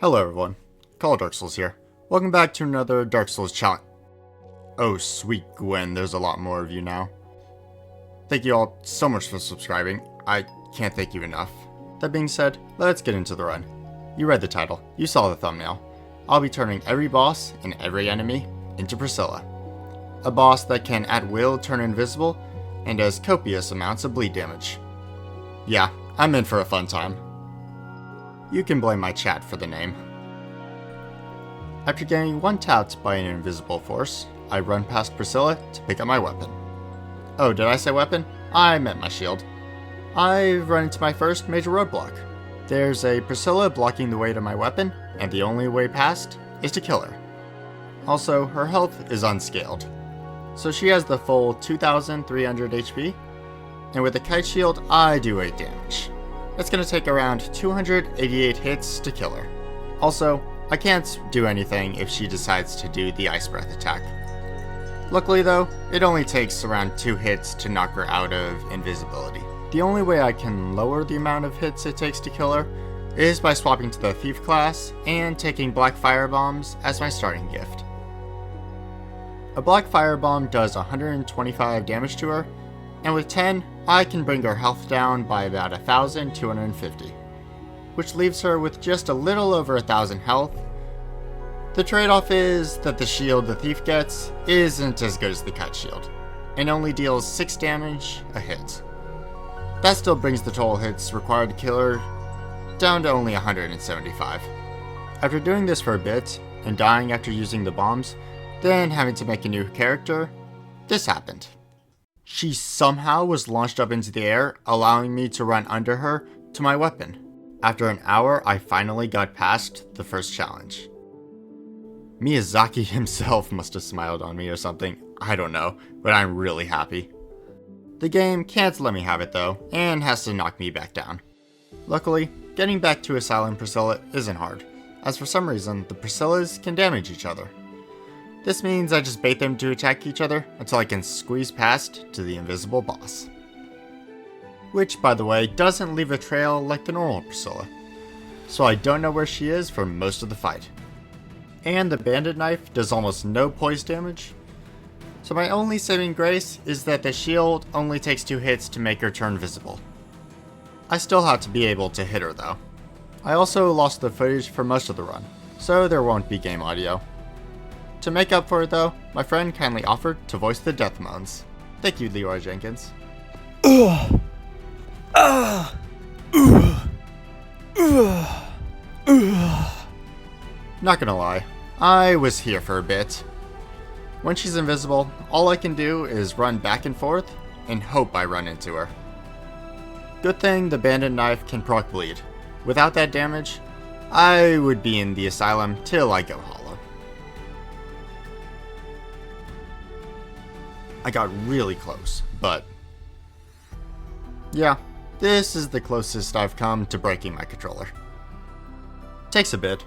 Hello everyone, Call Dark Souls here. Welcome back to another Dark Souls challenge. Oh sweet Gwen, there's a lot more of you now. Thank you all so much for subscribing, I can't thank you enough. That being said, let's get into the run. You read the title, you saw the thumbnail. I'll be turning every boss and every enemy into Priscilla. A boss that can at will turn invisible and does copious amounts of bleed damage. Yeah, I'm in for a fun time. You can blame my chat for the name. After getting one tapped by an invisible force, I run past Priscilla to pick up my weapon. Oh, did I say weapon? I meant my shield. I've run into my first major roadblock. There's a Priscilla blocking the way to my weapon, and the only way past is to kill her. Also, her health is unscaled, so she has the full 2300 HP, and with a kite shield, I do 8 damage. It's going to take around 288 hits to kill her. Also, I can't do anything if she decides to do the Ice Breath attack. Luckily though, it only takes around 2 hits to knock her out of invisibility. The only way I can lower the amount of hits it takes to kill her is by swapping to the Thief class and taking Black Fire Bombs as my starting gift. A Black Fire Bomb does 125 damage to her, and with 10, I can bring her health down by about 1,250, which leaves her with just a little over 1,000 health. The trade-off is that the shield the thief gets isn't as good as the cut shield, and only deals 6 damage a hit. That still brings the total hits required to kill her down to only 175. After doing this for a bit, and dying after using the bombs, then having to make a new character, this happened. She somehow was launched up into the air, allowing me to run under her to my weapon. After an hour, I finally got past the first challenge. Miyazaki himself must have smiled on me or something, I don't know, but I'm really happy. The game can't let me have it though, and has to knock me back down. Luckily, getting back to Asylum Priscilla isn't hard, as for some reason, the Priscillas can damage each other. This means I just bait them to attack each other until I can squeeze past to the invisible boss. Which, by the way, doesn't leave a trail like the normal Priscilla, so I don't know where she is for most of the fight. And the bandit knife does almost no poise damage, so my only saving grace is that the shield only takes 2 hits to make her turn visible. I still have to be able to hit her though. I also lost the footage for most of the run, so there won't be game audio. To make up for it though, my friend kindly offered to voice the death moans. Thank you, Leroy Jenkins. Not gonna lie, I was here for a bit. When she's invisible, all I can do is run back and forth and hope I run into her. Good thing the bandit knife can proc bleed. Without that damage, I would be in the asylum till I go hollow. I got really close, but yeah, this is the closest I've come to breaking my controller. Takes a bit,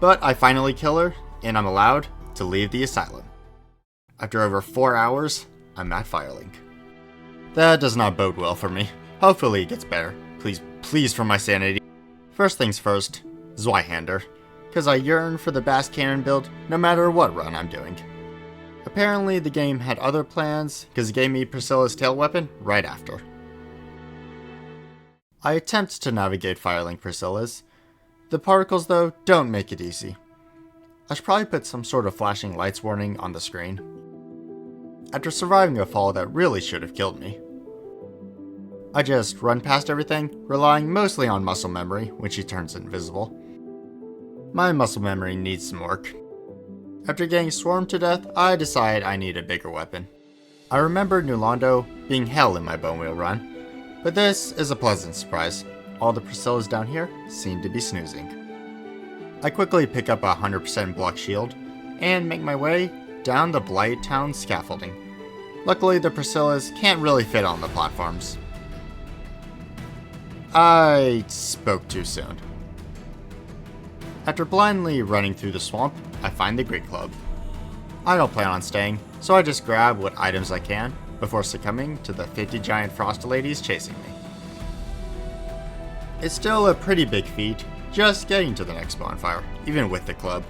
but I finally kill her, and I'm allowed to leave the asylum. After over 4 hours, I'm at Firelink. That does not bode well for me. Hopefully it gets better. Please for my sanity. First things first, Zweihander, cause I yearn for the Bass Cannon build no matter what run I'm doing. Apparently the game had other plans, cause it gave me Priscilla's tail weapon right after. I attempt to navigate Firelink Priscilla's. The particles though don't make it easy. I should probably put some sort of flashing lights warning on the screen. After surviving a fall that really should have killed me, I just run past everything, relying mostly on muscle memory when she turns invisible. My muscle memory needs some work. After getting swarmed to death, I decide I need a bigger weapon. I remember Nulando being hell in my bone wheel run, but this is a pleasant surprise. All the Priscillas down here seem to be snoozing. I quickly pick up a 100% block shield and make my way down the Blight Town scaffolding. Luckily the Priscillas can't really fit on the platforms. I spoke too soon. After blindly running through the swamp, I find the Greek Club. I don't plan on staying, so I just grab what items I can before succumbing to the 50 giant frost ladies chasing me. It's still a pretty big feat, just getting to the next bonfire, even with the club.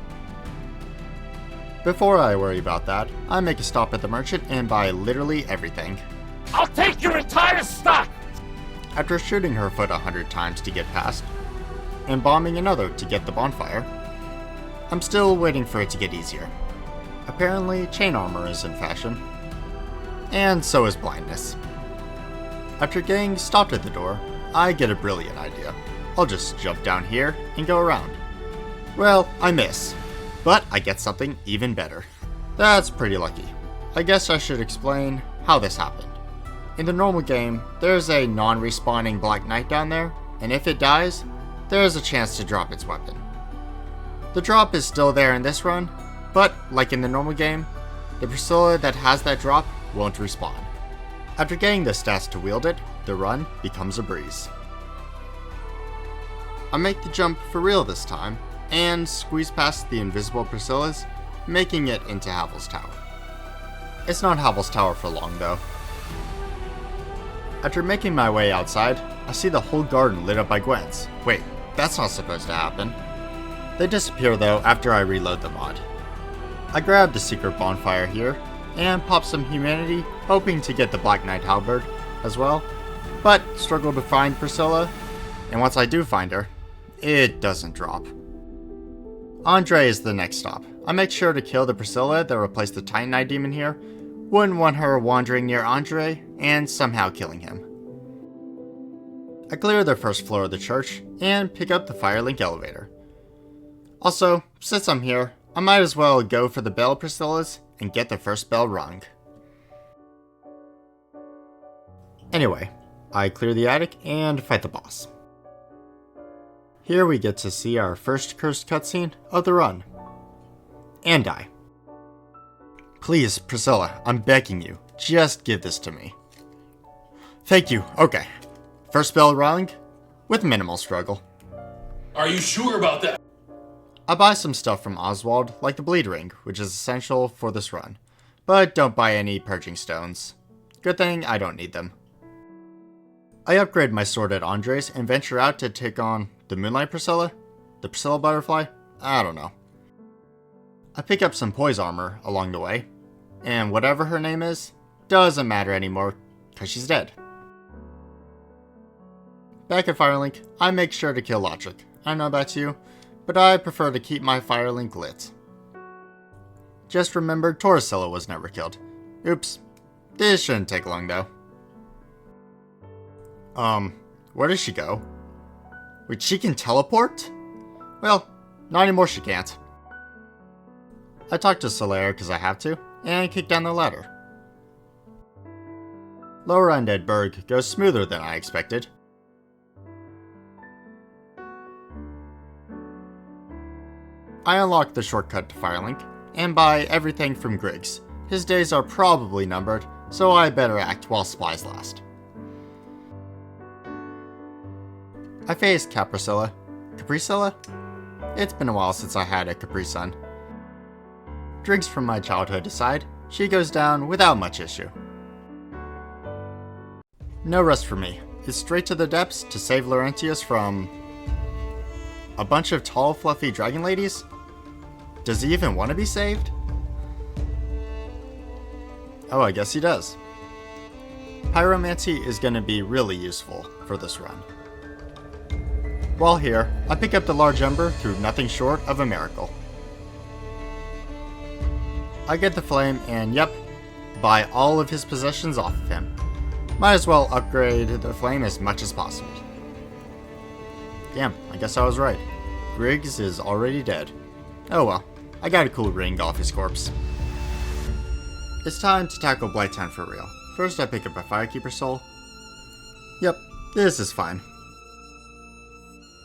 Before I worry about that, I make a stop at the merchant and buy literally everything. I'll take your entire stock! After shooting her foot 100 times to get past, and bombing another to get the bonfire, I'm still waiting for it to get easier. Apparently, chain armor is in fashion. And so is blindness. After getting stopped at the door, I get a brilliant idea. I'll just jump down here and go around. Well, I miss, but I get something even better. That's pretty lucky. I guess I should explain how this happened. In the normal game, there's a non-respawning Black Knight down there, and if it dies, there's a chance to drop its weapon. The drop is still there in this run, but like in the normal game, the Priscilla that has that drop won't respawn. After getting the stats to wield it, the run becomes a breeze. I make the jump for real this time, and squeeze past the invisible Priscillas, making it into Havel's Tower. It's not Havel's Tower for long though. After making my way outside, I see the whole garden lit up by Gwents. Wait, that's not supposed to happen. They disappear though after I reload the mod. I grab the secret bonfire here, and pop some humanity, hoping to get the Black Knight halberd as well, but struggle to find Priscilla, and once I do find her, it doesn't drop. Andre is the next stop. I make sure to kill the Priscilla that replaced the Titanite demon here, wouldn't want her wandering near Andre, and somehow killing him. I clear the first floor of the church, and pick up the Firelink elevator. Also, since I'm here, I might as well go for the bell Priscillas and get the first bell rung. Anyway, I clear the attic and fight the boss. Here we get to see our first cursed cutscene of the run. And die. Please, Priscilla, I'm begging you, just give this to me. Thank you, okay. First bell rung, with minimal struggle. Are you sure about that? I buy some stuff from Oswald, like the bleed ring, which is essential for this run, but don't buy any purging stones. Good thing I don't need them. I upgrade my sword at Andre's and venture out to take on the Moonlight Priscilla? The Priscilla Butterfly? I don't know. I pick up some poise armor along the way, and whatever her name is, doesn't matter anymore, cause she's dead. Back at Firelink, I make sure to kill Logic. I know that's you, but I prefer to keep my Firelink lit. Just remembered Torricilla was never killed. Oops. This shouldn't take long though. Where does she go? Wait, she can teleport? Well, not anymore she can't. I talk to Solaire because I have to, and kick down the ladder. Lower Undead Berg goes smoother than I expected. I unlock the shortcut to Firelink, and buy everything from Griggs. His days are probably numbered, so I better act while supplies last. I face Capricilla. Capricilla? It's been a while since I had a Capri Sun. Drinks from my childhood aside, she goes down without much issue. No rest for me. It's straight to the depths to save Laurentius from a bunch of tall, fluffy dragon ladies? Does he even want to be saved? Oh, I guess he does. Pyromancy is going to be really useful for this run. While here, I pick up the large ember through nothing short of a miracle. I get the flame and yep, buy all of his possessions off of him. Might as well upgrade the flame as much as possible. Damn, I guess I was right. Griggs is already dead. Oh well, I got a cool ring off his corpse. It's time to tackle Blighttown for real. First I pick up a Firekeeper soul. Yep, this is fine.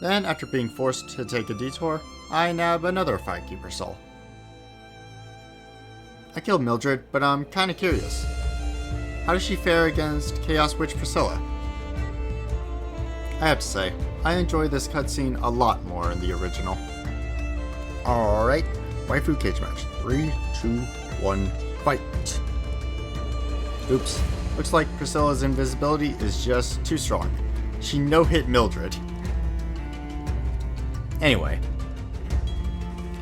Then, after being forced to take a detour, I nab another Firekeeper soul. I killed Mildred, but I'm kinda curious. How does she fare against Chaos Witch Priscilla? I have to say, I enjoy this cutscene a lot more in the original. Alright, waifu cage match. 3, 2, 1, fight! Oops, looks like Priscilla's invisibility is just too strong. She no-hit Mildred. Anyway.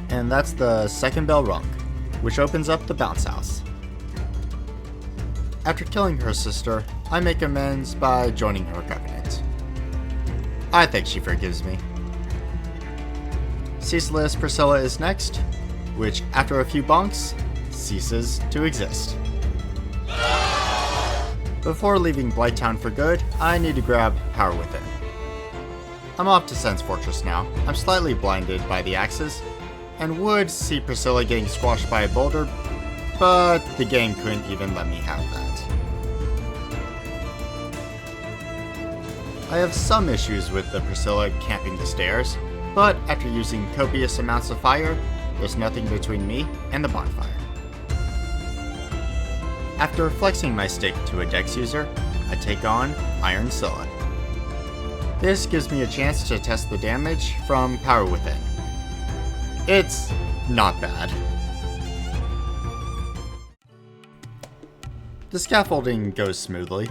And that's the second bell rung, which opens up the bounce house. After killing her sister, I make amends by joining her covenant. I think she forgives me. Ceaseless Priscilla is next, which after a few bonks, ceases to exist. Before leaving Blighttown for good, I need to grab Power Within. I'm off to Sen's Fortress now. I'm slightly blinded by the axes, and would see Priscilla getting squashed by a boulder, but the game couldn't even let me have that. I have some issues with the Priscilla camping the stairs, but after using copious amounts of fire, there's nothing between me and the bonfire. After flexing my stick to a dex user, I take on Iron Scylla. This gives me a chance to test the damage from Power Within. It's not bad. The scaffolding goes smoothly,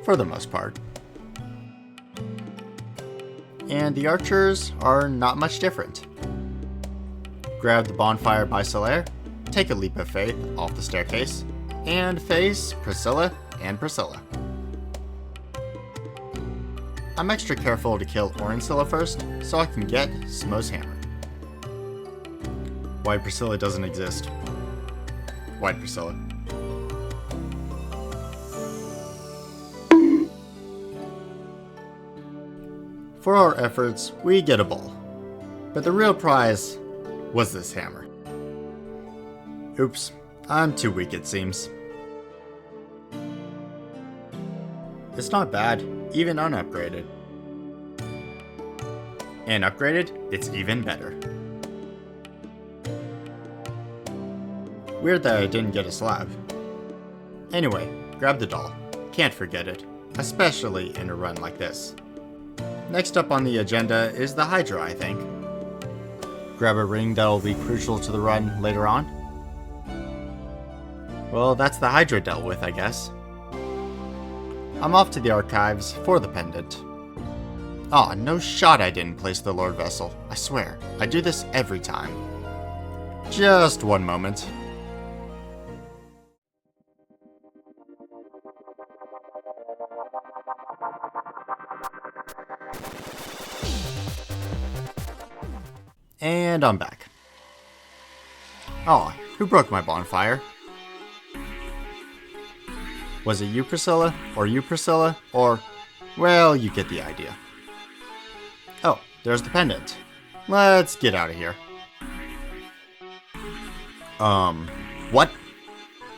for the most part. And the archers are not much different. Grab the bonfire by Solaire, take a leap of faith off the staircase, and face Priscilla and Priscilla. I'm extra careful to kill Orinsilla first, so I can get Smo's hammer. Why Priscilla doesn't exist. White Priscilla. For our efforts, we get a bowl. But the real prize was this hammer. Oops, I'm too weak it seems. It's not bad, even unupgraded. And upgraded, it's even better. Weird that I didn't get a slab. Anyway, grab the doll. Can't forget it, especially in a run like this. Next up on the agenda is the Hydra, I think. Grab a ring that'll be crucial to the run later on. Well, that's the Hydra dealt with, I guess. I'm off to the archives for the pendant. Aw, no shot I didn't place the Lord Vessel. I swear, I do this every time. Just one moment. And I'm back. Aw, who broke my bonfire? Was it you, Priscilla? Or you, Priscilla? Or, well, you get the idea. Oh, there's the pendant. Let's get out of here. What?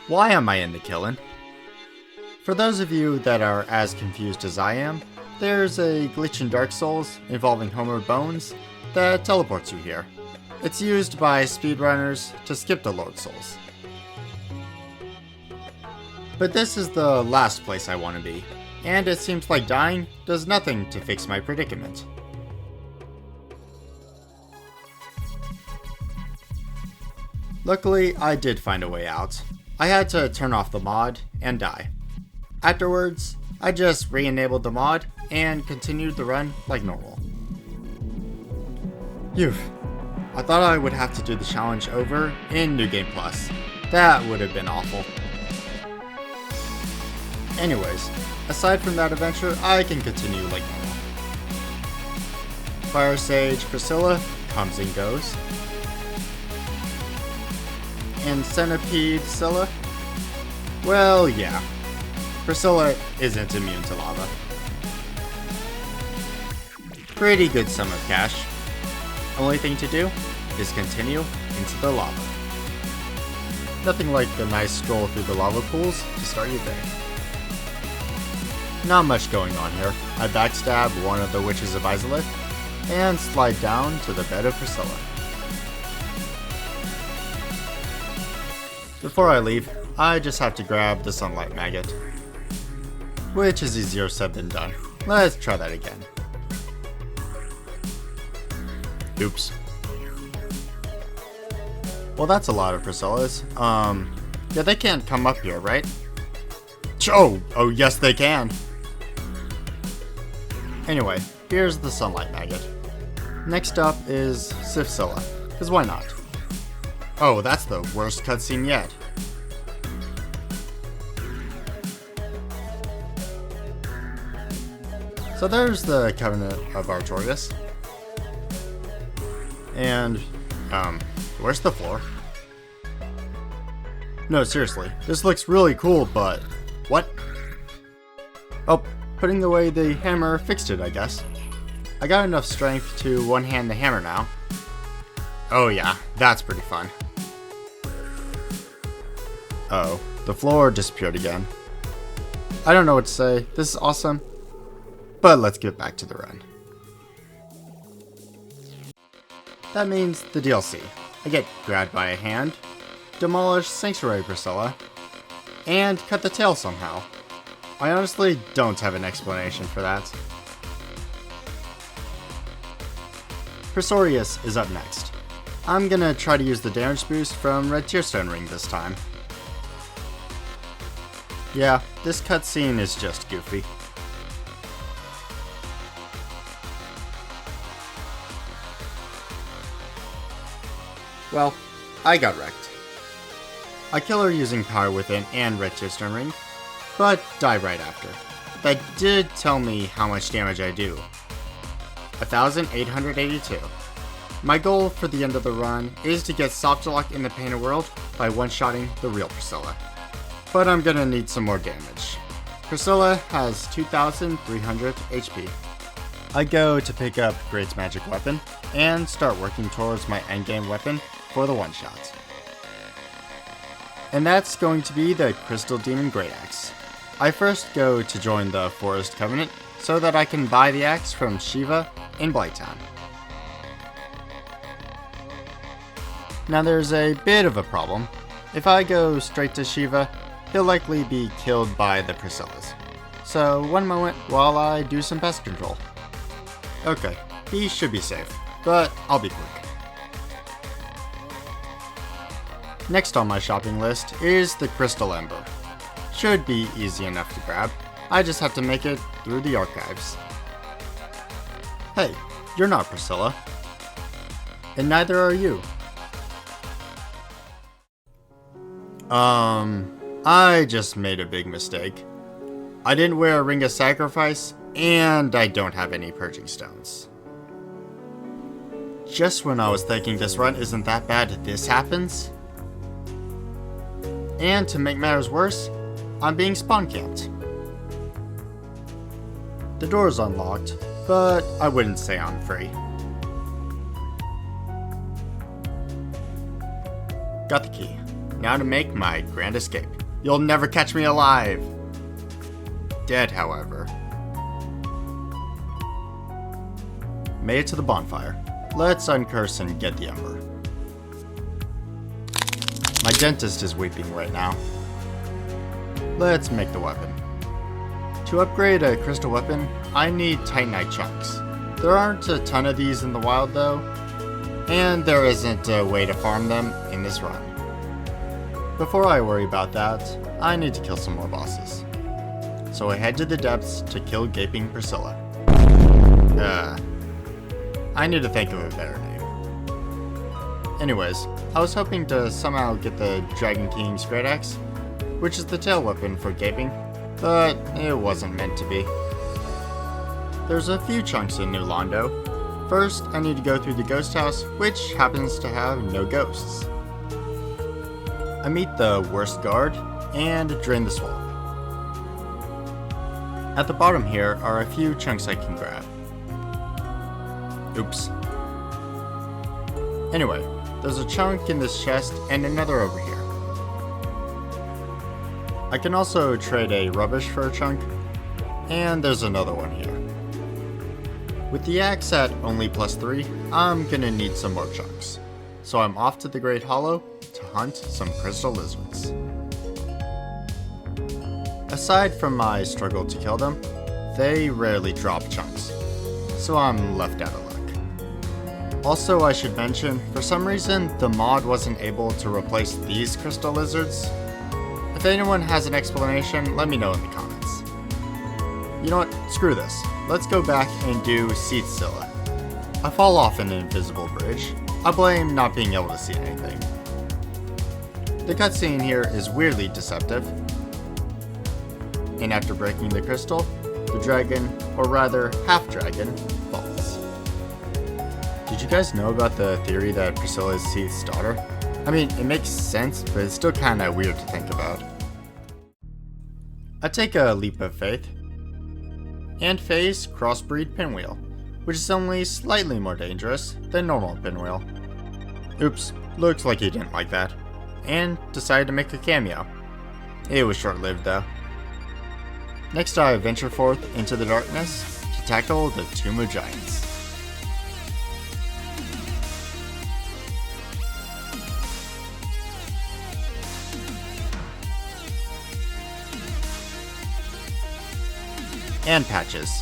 Why am I in the kiln? For those of you that are as confused as I am, there's a glitch in Dark Souls involving Homer Bones that teleports you here. It's used by speedrunners to skip the Lord Souls. But this is the last place I want to be, and it seems like dying does nothing to fix my predicament. Luckily, I did find a way out. I had to turn off the mod and die. Afterwards, I just re-enabled the mod and continued the run like normal. Phew. I thought I would have to do the challenge over in New Game Plus. That would have been awful. Anyways, aside from that adventure, I can continue like normal. Fire Sage Priscilla comes and goes. And Centipede Scylla? Well, yeah. Priscilla isn't immune to lava. Pretty good sum of cash. Only thing to do is continue into the lava. Nothing like a nice stroll through the lava pools to start your day. Not much going on here. I backstab one of the Witches of Izalith and slide down to the bed of Priscilla. Before I leave, I just have to grab the Sunlight Maggot, which is easier said than done. Let's try that again. Oops. Well, that's a lot of Priscillas. Yeah, they can't come up here, right? Oh, yes they can. Anyway, here's the Sunlight Maggot. Next up is Priscilla, because why not? Oh, that's the worst cutscene yet. So there's the Covenant of Artorias. And, where's the floor? No, seriously, this looks really cool, but what? Oh, putting away the hammer fixed it, I guess. I got enough strength to one-hand the hammer now. Oh yeah, that's pretty fun. Uh-oh, the floor disappeared again. I don't know what to say, this is awesome, but let's get back to the run. That means the DLC. I get grabbed by a hand, demolish Sanctuary Priscilla, and cut the tail somehow. I honestly don't have an explanation for that. Prisorius is up next. I'm gonna try to use the damage boost from Red Tearstone Ring this time. Yeah, this cutscene is just goofy. Well, I got wrecked. I kill her using Power Within and Red Tearstone Ring, but die right after. That did tell me how much damage I do. 1,882. My goal for the end of the run is to get Soft Lock in the Painted World by one-shotting the real Priscilla. But I'm gonna need some more damage. Priscilla has 2,300 HP. I go to pick up Great's Magic Weapon and start working towards my endgame weapon for the one-shot. And that's going to be the Crystal Demon Great Axe. I first go to join the Forest Covenant so that I can buy the axe from Shiva in Blighttown. Now there's a bit of a problem. If I go straight to Shiva, he'll likely be killed by the Priscillas. So one moment while I do some pest control. Okay, he should be safe, but I'll be quick. Next on my shopping list is the Crystal Ember. Should be easy enough to grab, I just have to make it through the archives. Hey, you're not Priscilla. And neither are you. I just made a big mistake. I didn't wear a Ring of Sacrifice, and I don't have any Purging Stones. Just when I was thinking this run isn't that bad, this happens. And to make matters worse, I'm being spawn camped. The door is unlocked, but I wouldn't say I'm free. Got the key. Now to make my grand escape. You'll never catch me alive! Dead, however. Made it to the bonfire. Let's uncurse and get the ember. My dentist is weeping right now. Let's make the weapon. To upgrade a crystal weapon, I need Titanite chunks. There aren't a ton of these in the wild though, and there isn't a way to farm them in this run. Before I worry about that, I need to kill some more bosses. So I head to the depths to kill Gaping Priscilla. I need to think of a better name. Anyways, I was hoping to somehow get the Dragon King's Great Axe, which is the tail weapon for Gaping, but it wasn't meant to be. There's a few chunks in New Londo. First, I need to go through the ghost house, which happens to have no ghosts. I meet the worst guard, and drain the swamp. At the bottom here are a few chunks I can grab. Oops. Anyway, there's a chunk in this chest and another over here. I can also trade a rubbish for a chunk, and there's another one here. With the axe at only +3, I'm gonna need some more chunks. So I'm off to the Great Hollow to hunt some crystal lizards. Aside from my struggle to kill them, they rarely drop chunks, so I'm left out of luck. Also, I should mention, for some reason, the mod wasn't able to replace these crystal lizards. If anyone has an explanation, let me know in the comments. You know what? Screw this. Let's go back and do Seatsilla. I fall off an invisible bridge. I blame not being able to see anything. The cutscene here is weirdly deceptive. And after breaking the crystal, the dragon, or rather half-dragon, falls. Did you guys know about the theory that Priscilla is Seath's daughter? I mean, it makes sense, but it's still kinda weird to think about. I take a leap of faith and face Crossbreed Pinwheel, which is only slightly more dangerous than normal Pinwheel. Oops, looks like he didn't like that, and decided to make a cameo. It was short-lived though. Next I venture forth into the darkness to tackle the Tomb of Giants. And Patches.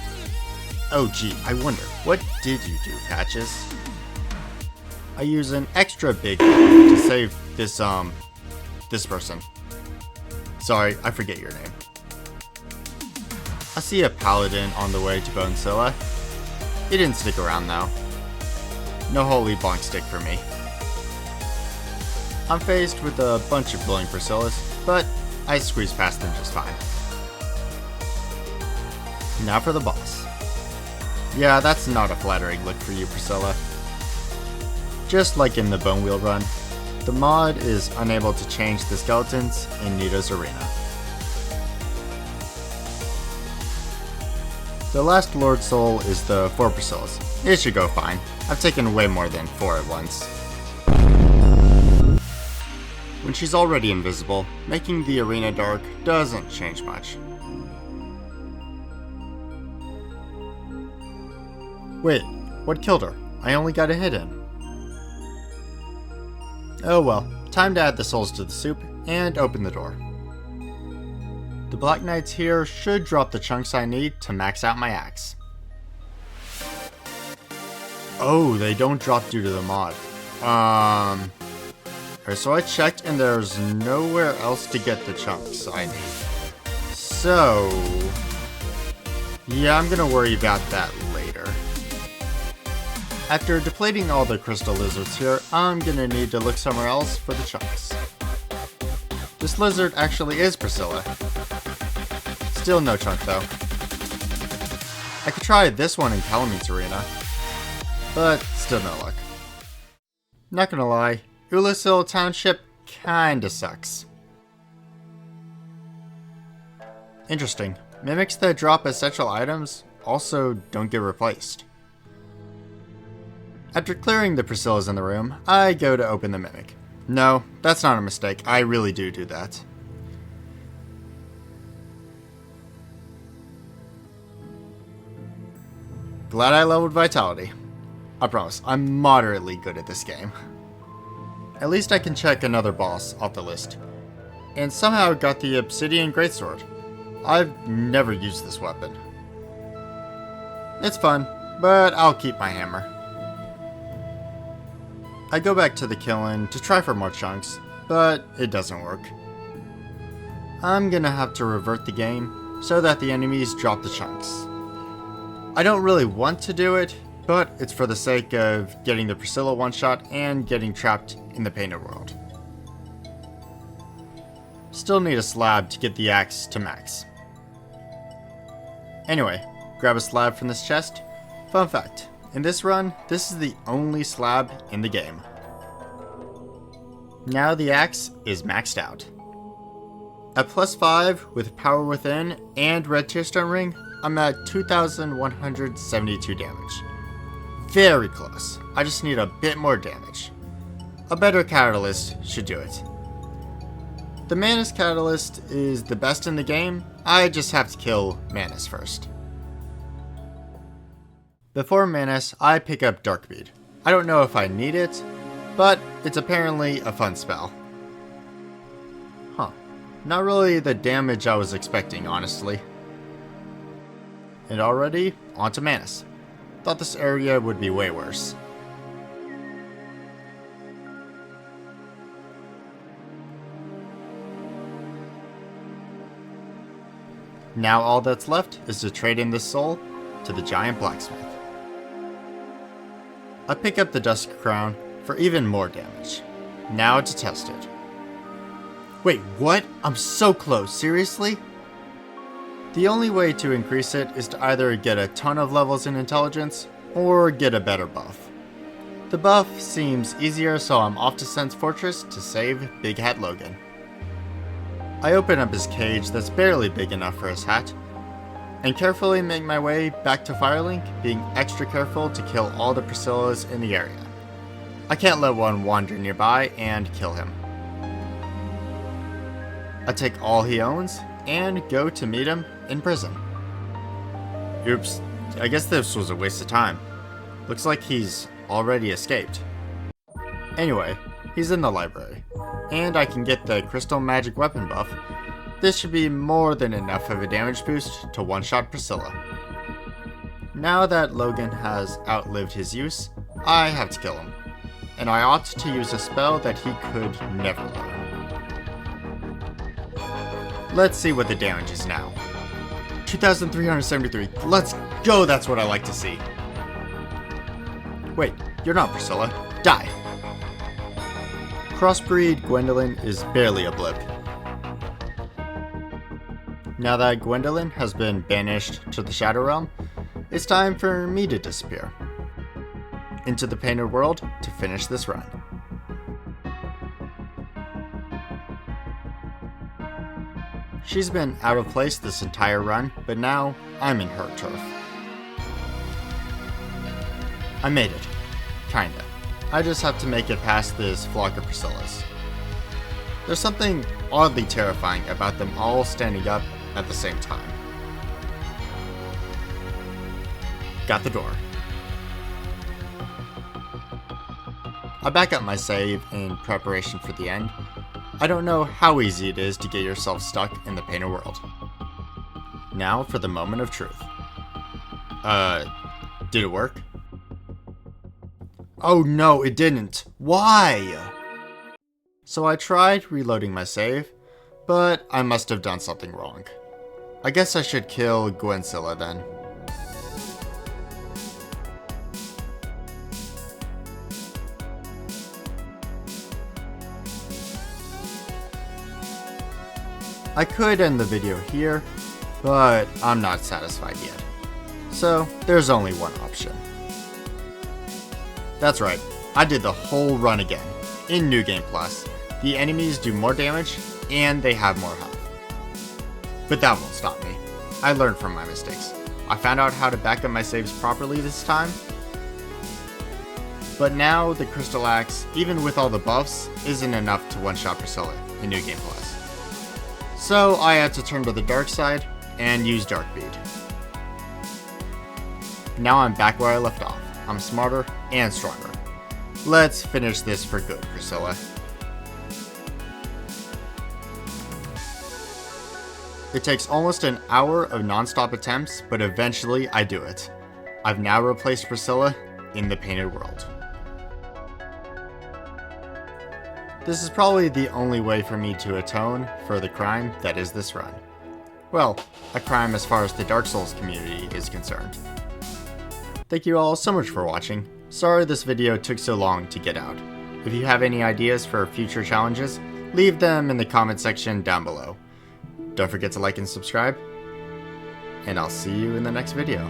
Oh gee, I wonder, what did you do, Patches? I use an extra big to save this person. Sorry, I forget your name. I see a paladin on the way to Bonesilla. He didn't stick around though. No holy bonk stick for me. I'm faced with a bunch of glowing Priscillas, but I squeeze past them just fine. Now for the boss. Yeah, that's not a flattering look for you, Priscilla. Just like in the Bone Wheel run, the mod is unable to change the skeletons in Nito's arena. The last Lord Soul is the 4 Priscillas. It should go fine. I've taken way more than 4 at once. When she's already invisible, making the arena dark doesn't change much. Wait, what killed her? I only got a hit in. Oh well, time to add the souls to the soup and open the door. The Black Knights here should drop the chunks I need to max out my axe. Oh, they don't drop due to the mod. So I checked and there's nowhere else to get the chunks I need. So, yeah, I'm gonna worry about that later. After depleting all the crystal lizards here, I'm gonna need to look somewhere else for the chunks. This lizard actually is Priscilla. Still no chunk though. I could try this one in Calamete's arena, but still no luck. Not gonna lie, Ulasil Township kinda sucks. Interesting, mimics that drop essential items also don't get replaced. After clearing the Priscillas in the room, I go to open the mimic. No, that's not a mistake, I really do that. Glad I leveled Vitality. I promise, I'm moderately good at this game. At least I can check another boss off the list. And somehow got the Obsidian Greatsword. I've never used this weapon. It's fun, but I'll keep my hammer. I go back to the kiln to try for more chunks, but it doesn't work. I'm gonna have to revert the game so that the enemies drop the chunks. I don't really want to do it, but it's for the sake of getting the Priscilla one-shot and getting trapped in the painted world. Still need a slab to get the axe to max. Anyway, grab a slab from this chest. Fun fact, in this run, this is the only slab in the game. Now the axe is maxed out. At +5 with Power Within and Red Tearstone Ring, I'm at 2,172 damage. Very close, I just need a bit more damage. A better catalyst should do it. The Manus catalyst is the best in the game, I just have to kill Manus first. Before Manus, I pick up Darkbead. I don't know if I need it, but it's apparently a fun spell. Huh, not really the damage I was expecting, honestly. And already, onto Manus. Thought this area would be way worse. Now all that's left is to trade in this soul to the giant blacksmith. I pick up the Dusk Crown for even more damage. Now to test it. Wait, what? I'm so close, seriously? The only way to increase it is to either get a ton of levels in intelligence, or get a better buff. The buff seems easier, so I'm off to Sense Fortress to save Big Hat Logan. I open up his cage that's barely big enough for his hat, and carefully make my way back to Firelink, being extra careful to kill all the Priscillas in the area. I can't let one wander nearby and kill him. I take all he owns and go to meet him in prison. Oops, I guess this was a waste of time. Looks like he's already escaped. Anyway, he's in the library, and I can get the Crystal Magic Weapon buff. This should be more than enough of a damage boost to one-shot Priscilla. Now that Logan has outlived his use, I have to kill him, and I ought to use a spell that he could never learn. Let's see what the damage is now. 2,373. Let's go, that's what I like to see. Wait, you're not Priscilla. Die. Crossbreed Gwendolyn is barely a blip. Now that Gwendolyn has been banished to the Shadow Realm, it's time for me to disappear into the Painted World to finish this run. She's been out of place this entire run, but now I'm in her turf. I made it. Kinda. I just have to make it past this flock of Priscillas. There's something oddly terrifying about them all standing up at the same time. Got the door. I back up my save in preparation for the end. I don't know how easy it is to get yourself stuck in the Painted World. Now for the moment of truth. Did it work? Oh no, it didn't. Why? So I tried reloading my save, but I must have done something wrong. I guess I should kill Gwensilla then. I could end the video here, but I'm not satisfied yet. So there's only one option. That's right, I did the whole run again. In New Game Plus, the enemies do more damage and they have more health. But that won't stop me. I learned from my mistakes. I found out how to back up my saves properly this time. But now the Crystal Axe, even with all the buffs, isn't enough to one-shot Priscilla in New Game Plus. So I had to turn to the dark side and use Dark Bead. Now I'm back where I left off. I'm smarter and stronger. Let's finish this for good, Priscilla. It takes almost an hour of non-stop attempts, but eventually I do it. I've now replaced Priscilla in the Painted World. This is probably the only way for me to atone for the crime that is this run. Well, a crime as far as the Dark Souls community is concerned. Thank you all so much for watching. Sorry this video took so long to get out. If you have any ideas for future challenges, leave them in the comment section down below. Don't forget to like and subscribe, and I'll see you in the next video.